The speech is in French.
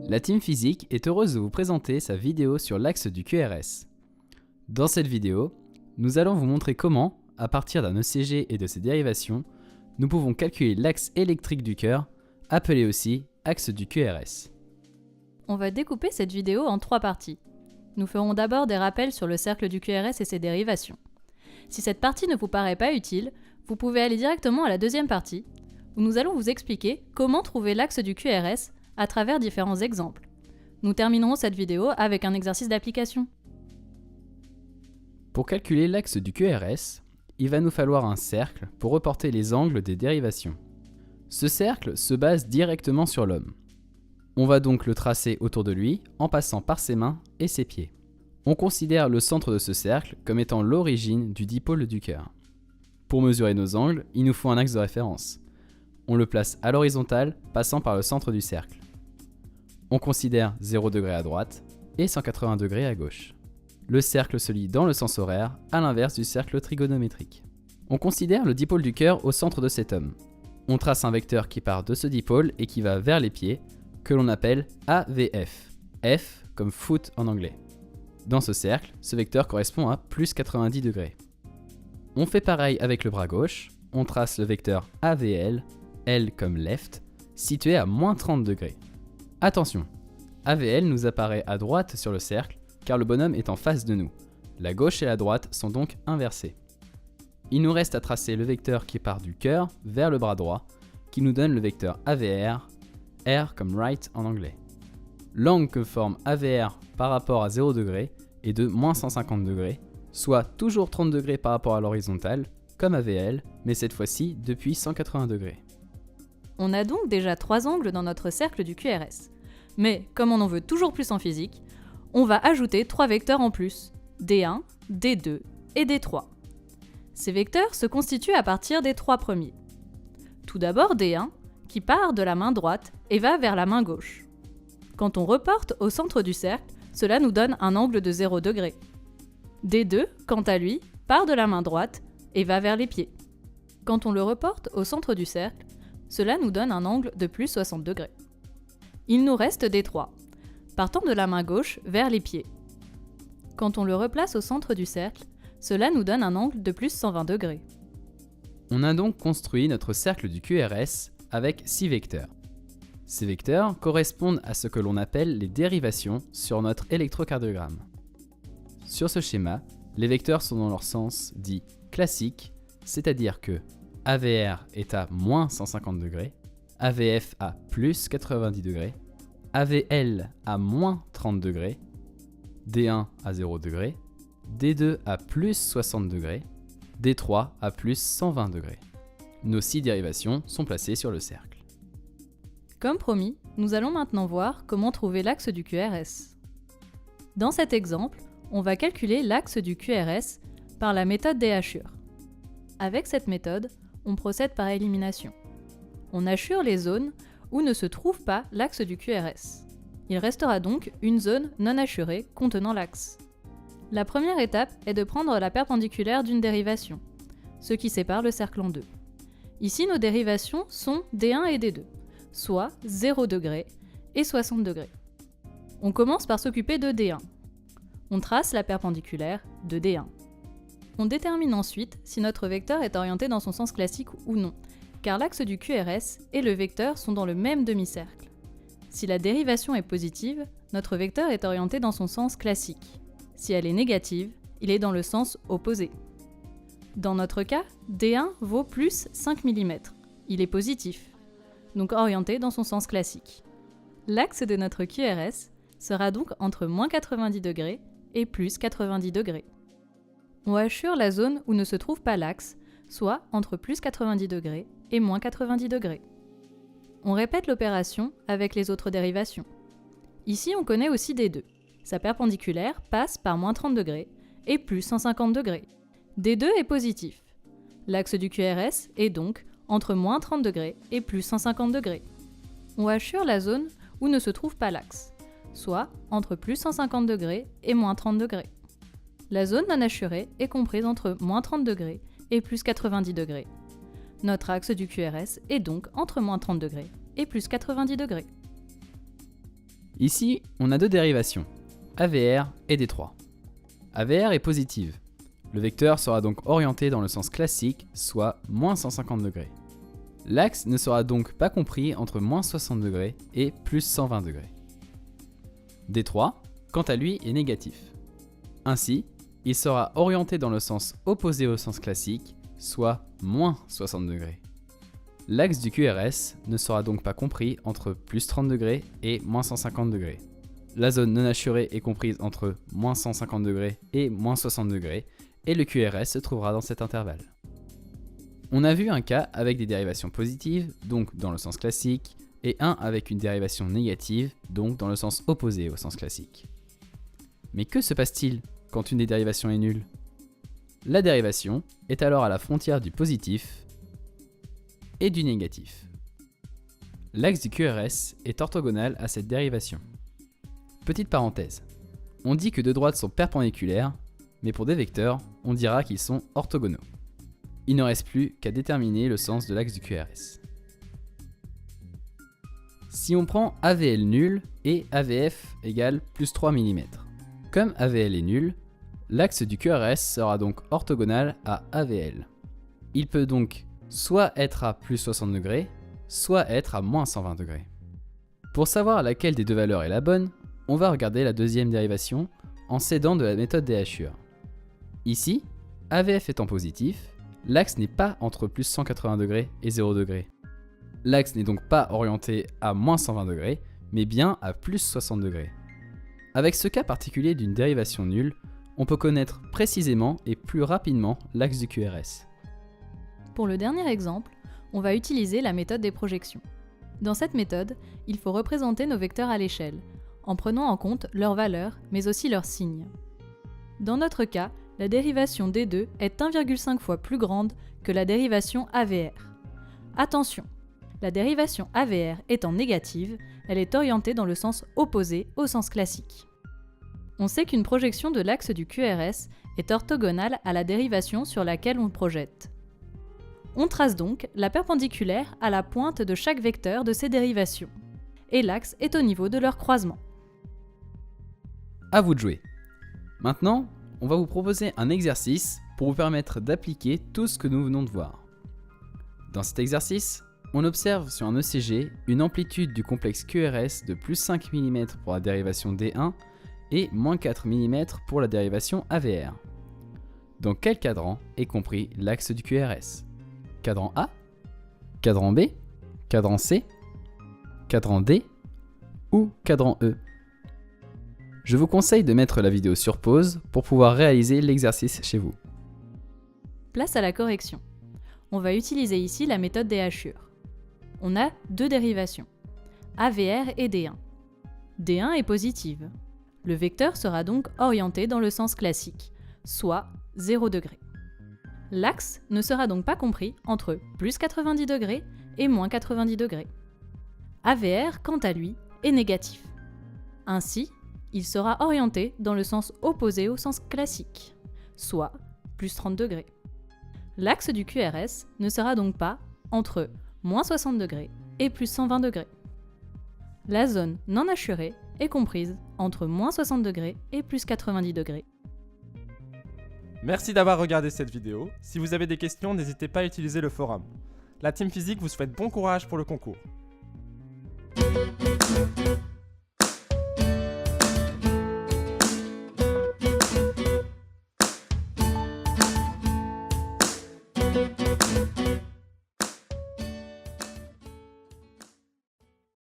La team physique est heureuse de vous présenter sa vidéo sur l'axe du QRS. Dans cette vidéo, nous allons vous montrer comment, à partir d'un ECG et de ses dérivations, nous pouvons calculer l'axe électrique du cœur, appelé aussi axe du QRS. On va découper cette vidéo en 3 parties. Nous ferons d'abord des rappels sur le cercle du QRS et ses dérivations. Si cette partie ne vous paraît pas utile, vous pouvez aller directement à la deuxième partie, où nous allons vous expliquer comment trouver l'axe du QRS à travers différents exemples. Nous terminerons cette vidéo avec un exercice d'application. Pour calculer l'axe du QRS, il va nous falloir un cercle pour reporter les angles des dérivations. Ce cercle se base directement sur l'homme. On va donc le tracer autour de lui en passant par ses mains et ses pieds. On considère le centre de ce cercle comme étant l'origine du dipôle du cœur. Pour mesurer nos angles, il nous faut un axe de référence. On le place à l'horizontale, passant par le centre du cercle. On considère 0 degré à droite et 180 degrés à gauche. Le cercle se lie dans le sens horaire, à l'inverse du cercle trigonométrique. On considère le dipôle du cœur au centre de cet homme. On trace un vecteur qui part de ce dipôle et qui va vers les pieds, que l'on appelle AVF. F comme foot en anglais. Dans ce cercle, ce vecteur correspond à plus 90 degrés. On fait pareil avec le bras gauche, on trace le vecteur AVL, L comme left, situé à moins 30 degrés. Attention, AVL nous apparaît à droite sur le cercle, car le bonhomme est en face de nous. La gauche et la droite sont donc inversées. Il nous reste à tracer le vecteur qui part du cœur vers le bras droit, qui nous donne le vecteur AVR, R comme right en anglais. L'angle que forme AVR par rapport à 0 degré est de moins 150 degrés, soit toujours 30 degrés par rapport à l'horizontale, comme AVL, mais cette fois-ci depuis 180 degrés. On a donc déjà 3 angles dans notre cercle du QRS. Mais comme on en veut toujours plus en physique, on va ajouter 3 vecteurs en plus, D1, D2 et D3. Ces vecteurs se constituent à partir des 3 premiers. Tout d'abord D1, qui part de la main droite et va vers la main gauche. Quand on reporte au centre du cercle, cela nous donne un angle de 0 degré. D2, quant à lui, part de la main droite et va vers les pieds. Quand on le reporte au centre du cercle, cela nous donne un angle de plus 60 degrés. Il nous reste D3, partant de la main gauche vers les pieds. Quand on le replace au centre du cercle, cela nous donne un angle de plus 120 degrés. On a donc construit notre cercle du QRS avec 6 vecteurs. Ces vecteurs correspondent à ce que l'on appelle les dérivations sur notre électrocardiogramme. Sur ce schéma, les vecteurs sont dans leur sens dit classique, c'est-à-dire que AVR est à moins 150 degrés, AVF à plus 90 degrés, AVL à moins 30 degrés, D1 à 0 degrés, D2 à plus 60 degrés, D3 à plus 120 degrés. Nos 6 dérivations sont placées sur le cercle. Comme promis, nous allons maintenant voir comment trouver l'axe du QRS. Dans cet exemple, on va calculer l'axe du QRS par la méthode des hachures. Avec cette méthode, on procède par élimination. On hachure les zones où ne se trouve pas l'axe du QRS. Il restera donc une zone non hachurée contenant l'axe. La première étape est de prendre la perpendiculaire d'une dérivation, ce qui sépare le cercle en deux. Ici, nos dérivations sont D1 et D2, soit 0 degré et 60 degrés. On commence par s'occuper de D1. On trace la perpendiculaire de D1. On détermine ensuite si notre vecteur est orienté dans son sens classique ou non, car l'axe du QRS et le vecteur sont dans le même demi-cercle. Si la dérivation est positive, notre vecteur est orienté dans son sens classique. Si elle est négative, il est dans le sens opposé. Dans notre cas, D1 vaut plus 5 mm. Il est positif, donc orienté dans son sens classique. L'axe de notre QRS sera donc entre moins 90 degrés et plus 90 degrés. On hachure la zone où ne se trouve pas l'axe, soit entre plus 90 degrés et moins 90 degrés. On répète l'opération avec les autres dérivations. Ici, on connaît aussi D2. Sa perpendiculaire passe par moins 30 degrés et plus 150 degrés. D2 est positif. L'axe du QRS est donc entre moins 30 degrés et plus 150 degrés. On hachure la zone où ne se trouve pas l'axe, soit entre plus 150 degrés et moins 30 degrés. La zone non hachurée est comprise entre moins 30 degrés et plus 90 degrés. Notre axe du QRS est donc entre moins 30 degrés et plus 90 degrés. Ici, on a deux dérivations, AVR et D3. AVR est positive. Le vecteur sera donc orienté dans le sens classique, soit moins 150 degrés. L'axe ne sera donc pas compris entre moins 60 degrés et plus 120 degrés. D3, quant à lui, est négatif. Ainsi, il sera orienté dans le sens opposé au sens classique, soit moins 60 degrés. L'axe du QRS ne sera donc pas compris entre plus 30 degrés et moins 150 degrés. La zone non assurée est comprise entre moins 150 degrés et moins 60 degrés, et le QRS se trouvera dans cet intervalle. On a vu un cas avec des dérivations positives, donc dans le sens classique, et un avec une dérivation négative, donc dans le sens opposé au sens classique. Mais que se passe-t-il quand une des dérivations est nulle? La dérivation est alors à la frontière du positif et du négatif. L'axe du QRS est orthogonal à cette dérivation. Petite parenthèse, on dit que deux droites sont perpendiculaires, mais pour des vecteurs, on dira qu'ils sont orthogonaux. Il ne reste plus qu'à déterminer le sens de l'axe du QRS. Si on prend AVL nul et AVF égale plus 3 mm. Comme AVL est nul, l'axe du QRS sera donc orthogonal à AVL. Il peut donc soit être à plus 60 degrés, soit être à moins 120 degrés. Pour savoir laquelle des deux valeurs est la bonne, on va regarder la deuxième dérivation en s'aidant de la méthode des hachures. Ici, AVF étant positif, l'axe n'est pas entre plus 180 degrés et 0 degrés. L'axe n'est donc pas orienté à moins 120 degrés, mais bien à plus 60 degrés. Avec ce cas particulier d'une dérivation nulle, on peut connaître précisément et plus rapidement l'axe du QRS. Pour le dernier exemple, on va utiliser la méthode des projections. Dans cette méthode, il faut représenter nos vecteurs à l'échelle, en prenant en compte leurs valeurs, mais aussi leurs signes. Dans notre cas, la dérivation D2 est 1,5 fois plus grande que la dérivation AVR. Attention, la dérivation AVR étant négative, elle est orientée dans le sens opposé au sens classique. On sait qu'une projection de l'axe du QRS est orthogonale à la dérivation sur laquelle on projette. On trace donc la perpendiculaire à la pointe de chaque vecteur de ces dérivations, et l'axe est au niveau de leur croisement. À vous de jouer. Maintenant, on va vous proposer un exercice pour vous permettre d'appliquer tout ce que nous venons de voir. Dans cet exercice, on observe sur un ECG une amplitude du complexe QRS de plus 5 mm pour la dérivation D1 et moins 4 mm pour la dérivation AVR. Dans quel cadran est compris l'axe du QRS? Cadran A? Cadran B? Cadran C? Cadran D? Ou cadran E? Je vous conseille de mettre la vidéo sur pause pour pouvoir réaliser l'exercice chez vous. Place à la correction. On va utiliser ici la méthode des hachures. On a deux dérivations, AVR et D1. D1 est positive. Le vecteur sera donc orienté dans le sens classique, soit 0 degré. L'axe ne sera donc pas compris entre plus 90 degrés et moins 90 degrés. AVR, quant à lui, est négatif. Ainsi, il sera orienté dans le sens opposé au sens classique, soit plus 30 degrés. L'axe du QRS ne sera donc pas entre moins 60 degrés et plus 120 degrés. La zone non hachurée est comprise entre moins 60 degrés et plus 90 degrés. Merci d'avoir regardé cette vidéo. Si vous avez des questions, n'hésitez pas à utiliser le forum. La Team Physique vous souhaite bon courage pour le concours.